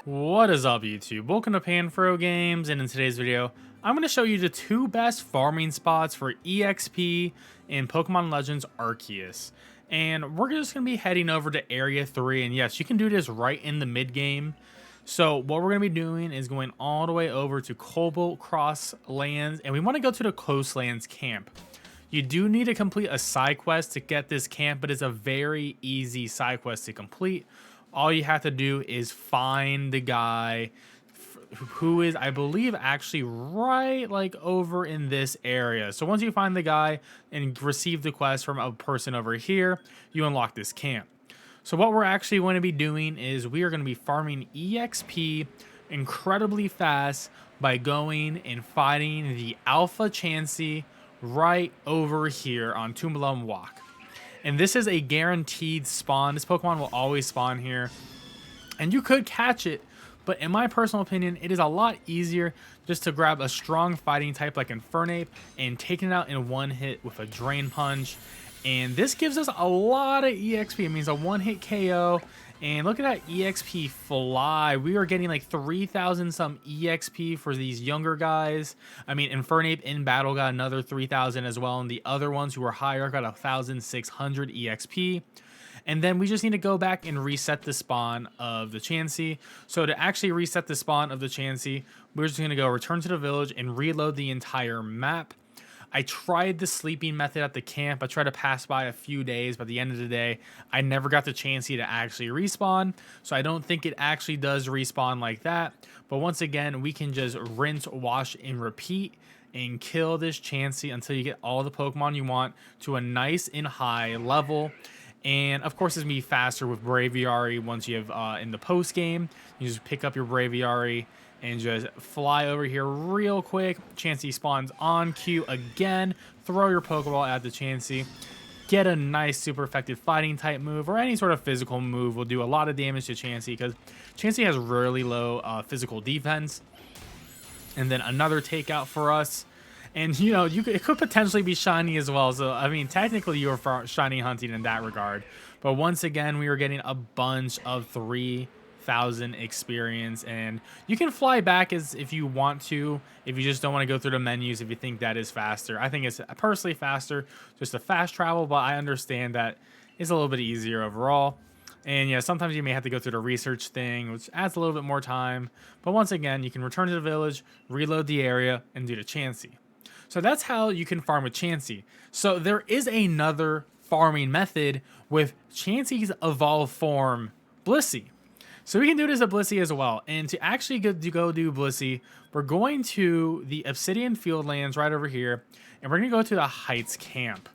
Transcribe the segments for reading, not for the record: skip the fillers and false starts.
What is up, YouTube? Welcome to PanFro Games, and in today's video, I'm going to show you the two best farming spots for EXP in Pokemon Legends Arceus. And we're just going to be heading over to Area 3, and yes, you can do this right in the mid-game. So what we're going to be doing is going all the way over to Cobalt Cross Lands, and we want to go to the Coastlands camp. You do need to complete a side quest to get this camp, but it's a very easy side quest to complete. All you have to do is find the guy who is, I believe, actually right like over in this area. So once you find the guy and receive the quest from a person over here, you unlock this camp. So what we're actually going to be doing is we are going to be farming EXP incredibly fast by going and fighting the Alpha Chansey right over here on Tumbalum Walk. And this is a guaranteed spawn. This Pokemon will always spawn here. And you could catch it, but in my personal opinion, it is a lot easier just to grab a strong fighting type like Infernape and taking it out in one hit with a Drain Punch. And this gives us a lot of EXP. It means a one-hit KO. And look at that EXP fly. We are getting like 3,000 some EXP for these younger guys. I mean, Infernape in battle got another 3,000 as well. And the other ones who were higher got 1,600 EXP. And then we just need to go back and reset the spawn of the Chansey. So to actually reset the spawn of the Chansey, we're just going to go return to the village and reload the entire map. I tried the sleeping method at the camp. I tried to pass by a few days, but at the end of the day, I never got the Chansey to actually respawn. So I don't think it actually does respawn like that. But once again, we can just rinse, wash, and repeat and kill this Chansey until you get all the Pokemon you want to a nice and high level. And of course, it's going to be faster with Braviary once you have in the post game. You just pick up your Braviary and just fly over here real quick. Chansey spawns on cue again. Throw your Pokeball at the Chansey. Get a nice super effective fighting type move or any sort of physical move will do a lot of damage to Chansey because Chansey has really low physical defense. And then another takeout for us. And you know, it could potentially be shiny as well. So I mean, technically you are shiny hunting in that regard. But once again, we are getting a bunch of 3,000 experience, and you can fly back as if you want to, if you just don't want to go through the menus, if you think that is faster. I think it's personally faster just to fast travel, but I understand that it's a little bit easier overall. And yeah, sometimes you may have to go through the research thing, which adds a little bit more time. But once again, you can return to the village, reload the area, and do the Chansey. So that's how you can farm with Chansey. So there is another farming method with Chansey's evolved form, Blissey. So we can do this at Blissey as well. And to actually go do Blissey, we're going to the Obsidian Fieldlands right over here. And we're going to go to the Heights camp.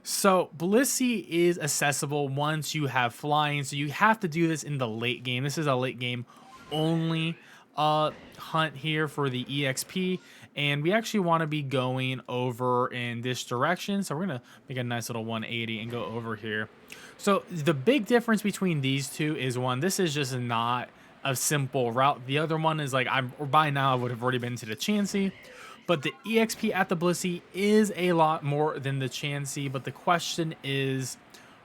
So Blissey is accessible once you have flying. So you have to do this in the late game. This is a late game only hunt here for the EXP. And we actually want to be going over in this direction. So we're going to make a nice little 180 and go over here. So the big difference between these two is one, this is just not a simple route. The other one is like, by now I would have already been to the Chansey. But the EXP at the Blissey is a lot more than the Chansey. But the question is,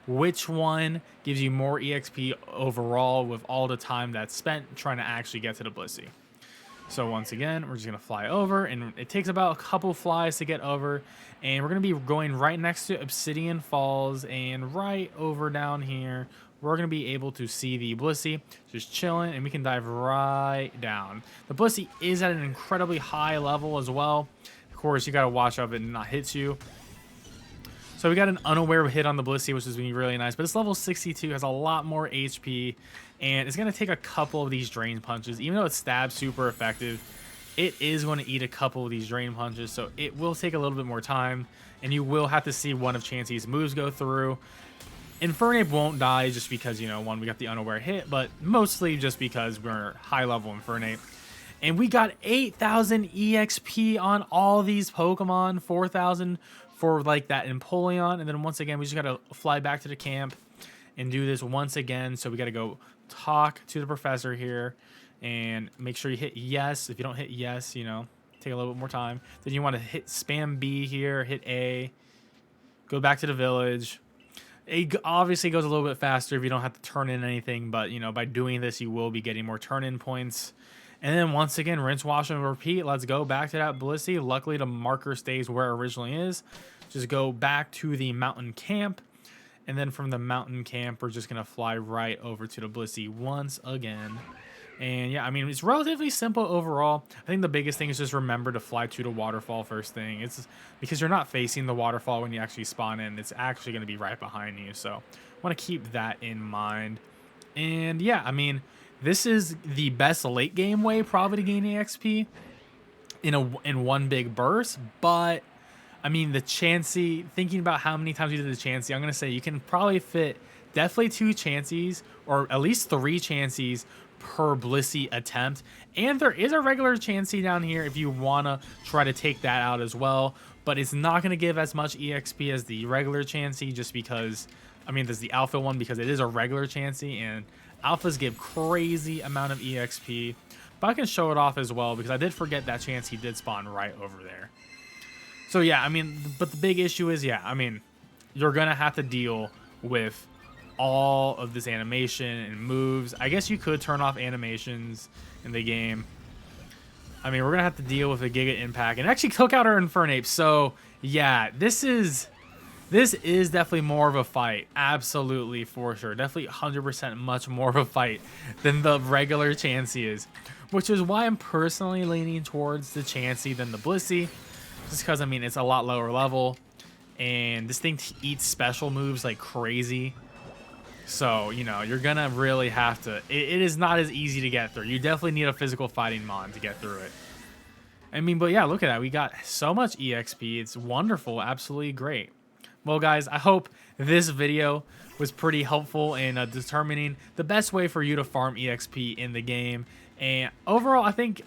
which one gives you more EXP overall with all the time that's spent trying to actually get to the Blissey? So once again, we're just going to fly over, and it takes about a couple flies to get over. And we're going to be going right next to Obsidian Falls, and right over down here, we're going to be able to see the Blissey just chilling, and we can dive right down. The Blissey is at an incredibly high level as well. Of course, you got to watch out it not hit you. So we got an unaware hit on the Blissey, which is going to be really nice. But it's level 62, has a lot more HP. And it's going to take a couple of these Drain Punches. Even though it's stab super effective, it is going to eat a couple of these Drain Punches. So it will take a little bit more time. And you will have to see one of Chansey's moves go through. Infernape won't die just because, you know, one, we got the unaware hit. But mostly just because we're high level Infernape. And we got 8,000 EXP on all these Pokemon. 4,000 for like that Empoleon. And then once again, we just got to fly back to the camp and do this once again. So we got to go talk to the professor here and make sure you hit yes. If you don't hit yes, you know, take a little bit more time. Then you want to hit spam B here, hit A, go back to the village, Obviously goes a little bit faster if you don't have to turn in anything, but you know, by doing this, you will be getting more turn-in points. And then once again, rinse, wash, and repeat. Let's go back to that Blissey. Luckily, the marker stays where it originally is. Just go back to the mountain camp. And then from the mountain camp, we're just going to fly right over to the Blissey once again. And yeah, I mean, it's relatively simple overall. I think the biggest thing is just remember to fly to the waterfall first thing. It's because you're not facing the waterfall when you actually spawn in. It's actually going to be right behind you. So I want to keep that in mind. And yeah, I mean, this is the best late game way probably to gain EXP in one big burst. But I mean, the Chansey, thinking about how many times you did the Chansey, I'm going to say you can probably fit definitely 2 Chanseys or at least 3 Chanseys per Blissey attempt. And there is a regular Chansey down here if you want to try to take that out as well. But it's not going to give as much EXP as the regular Chansey just because, I mean, there's the alpha one because it is a regular Chansey and alphas give crazy amount of EXP. But I can show it off as well because I did forget that Chansey did spawn right over there. So yeah, I mean, but the big issue is, yeah, I mean, you're going to have to deal with all of this animation and moves. I guess you could turn off animations in the game. I mean, we're going to have to deal with a Giga Impact and actually took out our Infernape. So yeah, this is definitely more of a fight. Absolutely, for sure. Definitely 100% much more of a fight than the regular Chansey is. Which is why I'm personally leaning towards the Chansey than the Blissey. Just because, I mean, it's a lot lower level. And this thing eats special moves like crazy. So, you know, you're going to really have to... It is not as easy to get through. You definitely need a physical fighting mon to get through it. I mean, but yeah, look at that. We got so much EXP. It's wonderful. Absolutely great. Well, guys, I hope this video was pretty helpful in determining the best way for you to farm EXP in the game. And overall, I think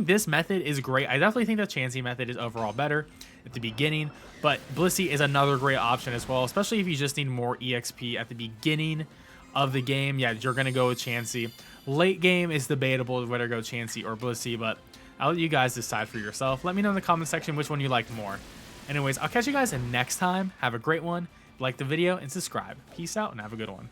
this method is great. I definitely think the Chansey method is overall better at the beginning, but Blissey is another great option as well, especially if you just need more EXP at the beginning of the game. Yeah, you're going to go with Chansey. Late game is debatable whether to go Chansey or Blissey, but I'll let you guys decide for yourself. Let me know in the comment section which one you liked more. Anyways, I'll catch you guys next time. Have a great one. Like the video and subscribe. Peace out and have a good one.